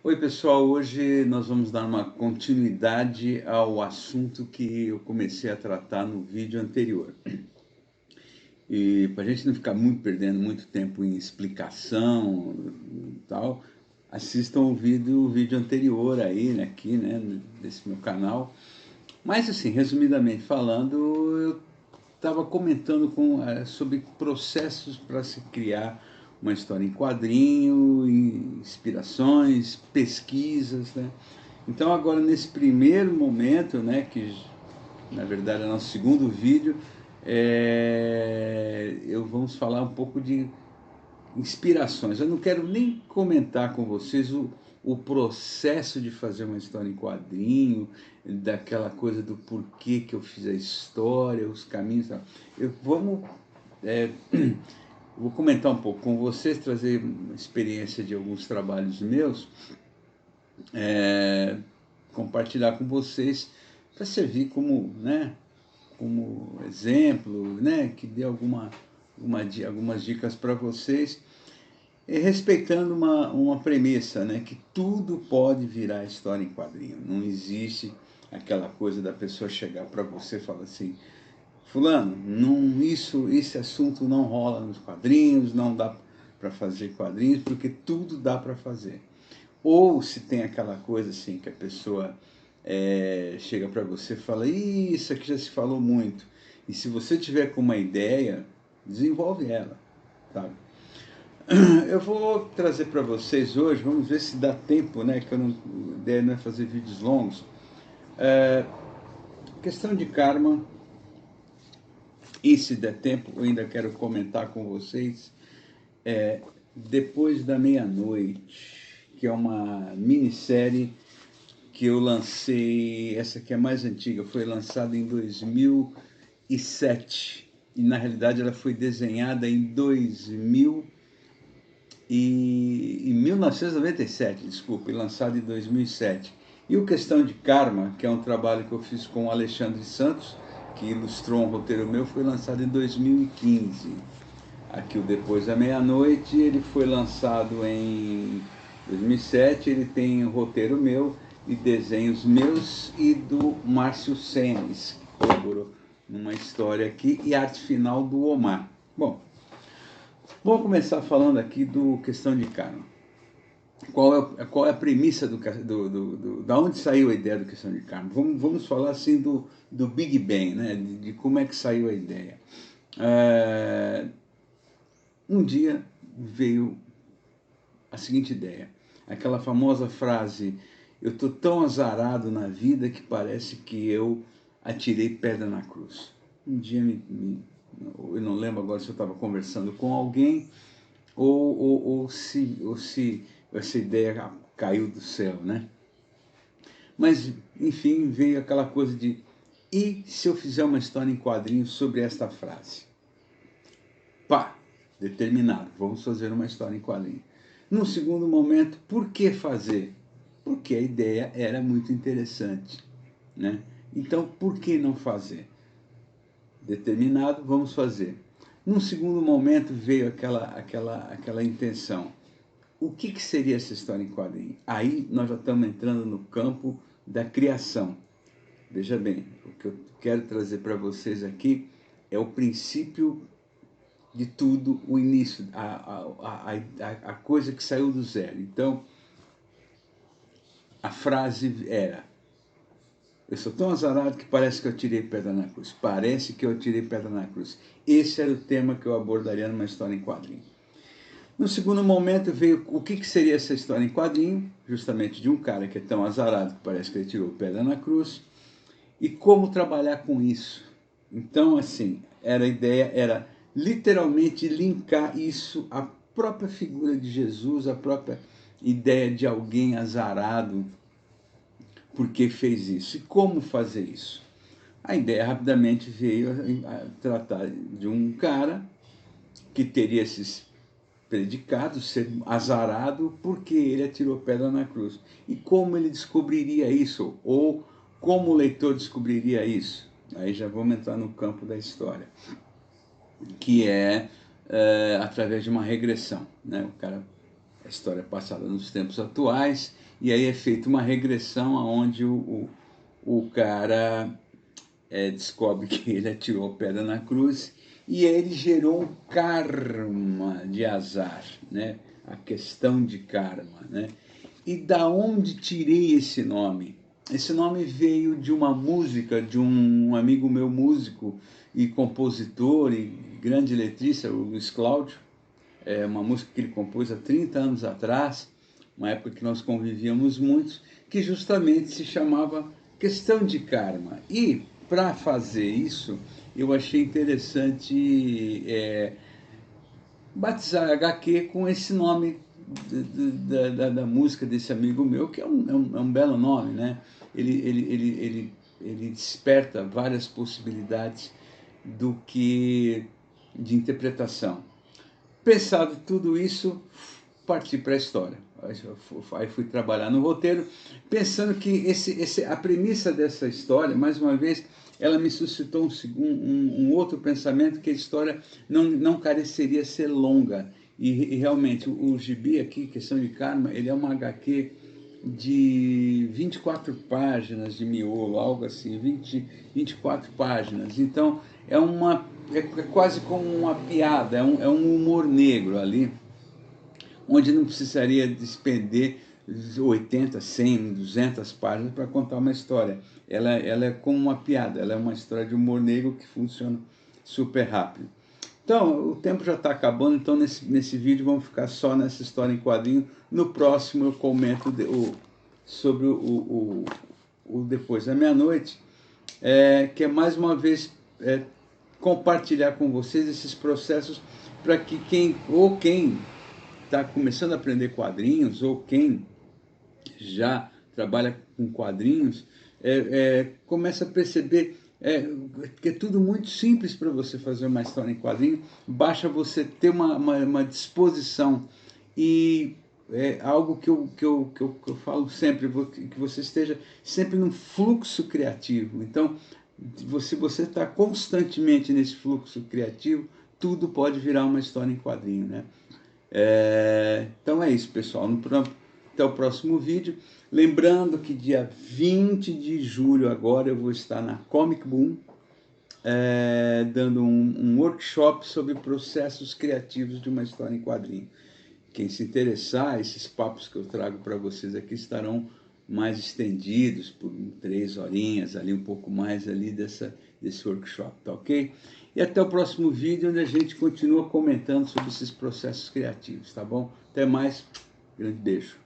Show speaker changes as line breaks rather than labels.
Oi pessoal, hoje nós vamos dar uma continuidade ao assunto que eu comecei a tratar no vídeo anterior. E para a gente não ficar perdendo muito tempo em explicação e tal, assistam o vídeo anterior aí, né, aqui, né, desse meu canal. Mas assim, resumidamente falando, eu estava comentando sobre processos para se criar uma história em quadrinho, inspirações, pesquisas, né? Então agora nesse primeiro momento, né, que na verdade é nosso segundo vídeo, eu vamos falar um pouco de inspirações. Eu não quero nem comentar com vocês o processo de fazer uma história em quadrinho, daquela coisa do porquê que eu fiz a história, os caminhos. É, vou comentar um pouco com vocês, trazer uma experiência de alguns trabalhos meus, é, compartilhar com vocês para servir como, né, como exemplo, né, que dê algumas dicas para vocês, respeitando uma premissa, né, que tudo pode virar história em quadrinho. Não existe aquela coisa da pessoa chegar para você e falar assim, fulano, não, esse assunto não rola nos quadrinhos, não dá para fazer quadrinhos, porque tudo dá para fazer. Ou se tem aquela coisa assim que a pessoa chega para você e fala, isso aqui já se falou muito. E se você tiver com uma ideia, desenvolve ela, sabe? Eu vou trazer para vocês hoje, vamos ver se dá tempo, né? Que eu não, a ideia não é fazer vídeos longos. É, questão de karma, e se der tempo, eu ainda quero comentar com vocês. Depois da Meia-Noite, que é uma minissérie que eu lancei, essa que é mais antiga, foi lançada em 2007 e na realidade ela foi desenhada em 1997, desculpa, e lançada em 2007. E o Questão de Karma, que é um trabalho que eu fiz com o Alexandre Santos, que ilustrou um roteiro meu, foi lançado em 2015. Aqui o Depois da Meia-Noite, ele foi lançado em 2007, ele tem roteiro meu e desenhos meus e do Márcio Senes, que colaborou numa história aqui, e arte final do Omar. Bom, vamos começar falando aqui do Questão de Karma. Qual é a premissa da onde saiu a ideia do Questão de Karma? Vamos falar assim do Big Bang, né? De como é que saiu a ideia. É, um dia veio a seguinte ideia, aquela famosa frase, eu estou tão azarado na vida que parece que eu atirei pedra na cruz. Um dia, eu não lembro agora se eu estava conversando com alguém ou se essa ideia caiu do céu, né? Mas, enfim, veio aquela coisa de, e se eu fizer uma história em quadrinhos sobre esta frase? Pá, determinado, vamos fazer uma história em quadrinhos. Num segundo momento, por que fazer? Porque a ideia era muito interessante, né? Então, por que não fazer? Determinado, vamos fazer. Num segundo momento veio aquela intenção. O que seria essa história em quadrinho? Aí nós já estamos entrando no campo da criação. Veja bem, o que eu quero trazer para vocês aqui é o princípio de tudo, o início, a coisa que saiu do zero. Então, a frase era, eu sou tão azarado que parece que eu tirei pedra na cruz. Parece que eu tirei pedra na cruz. Esse era o tema que eu abordaria numa história em quadrinho. No segundo momento veio o que seria essa história em quadrinho, justamente de um cara que é tão azarado que parece que ele tirou pedra na cruz, e como trabalhar com isso. Então, assim, a ideia era literalmente linkar isso à própria figura de Jesus, à própria ideia de alguém azarado porque fez isso. E como fazer isso? A ideia rapidamente veio a tratar de um cara que teria esses predicados, ser azarado porque ele atirou pedra na cruz. E como ele descobriria isso? Ou como o leitor descobriria isso? Aí já vamos entrar no campo da história, que é através de uma regressão, né? O cara a história é passada nos tempos atuais, e aí é feita uma regressão onde o cara descobre que ele atirou a pedra na cruz, e aí ele gerou um karma de azar, né? A questão de karma, né? E da onde tirei esse nome? Esse nome veio de uma música de um amigo meu, músico e compositor e grande letrista, o Luiz Cláudio. É uma música que ele compôs há 30 anos atrás, uma época que nós convivíamos muito, que justamente se chamava Questão de Karma. E, para fazer isso, eu achei interessante batizar HQ com esse nome da música desse amigo meu, que é um belo nome, né? Ele desperta várias possibilidades do que de interpretação. Pensado tudo isso, parti para a história. Aí fui trabalhar no roteiro, pensando que a premissa dessa história, mais uma vez, ela me suscitou um outro pensamento, que a história não careceria ser longa. E realmente, o gibi aqui, Questão de Karma, ele é uma HQ de 24 páginas de miolo, algo assim, 24 páginas. Então, é quase como uma piada, é um humor negro ali, onde não precisaria despender 80, 100, 200 páginas para contar uma história. Ela é como uma piada, ela é uma história de humor negro que funciona super rápido. Então, o tempo já está acabando, então nesse vídeo vamos ficar só nessa história em quadrinho. No próximo eu comento sobre o Depois da Meia-Noite, que é mais uma vez compartilhar com vocês esses processos para que quem está começando a aprender quadrinhos ou quem já trabalha com quadrinhos começa a perceber que é tudo muito simples para você fazer uma história em quadrinho, basta você ter uma disposição e algo que eu falo sempre, que você esteja sempre num fluxo criativo. Então, se você está constantemente nesse fluxo criativo, tudo pode virar uma história em quadrinho, né? Então é isso, pessoal. Até o próximo vídeo. Lembrando que dia 20 de julho agora eu vou estar na Comic Boom, dando um workshop sobre processos criativos de uma história em quadrinho. Quem se interessar, esses papos que eu trago para vocês aqui estarão mais estendidos, por 3 horinhas, ali um pouco mais ali desse workshop, tá ok? E até o próximo vídeo, onde a gente continua comentando sobre esses processos criativos, tá bom? Até mais, grande beijo.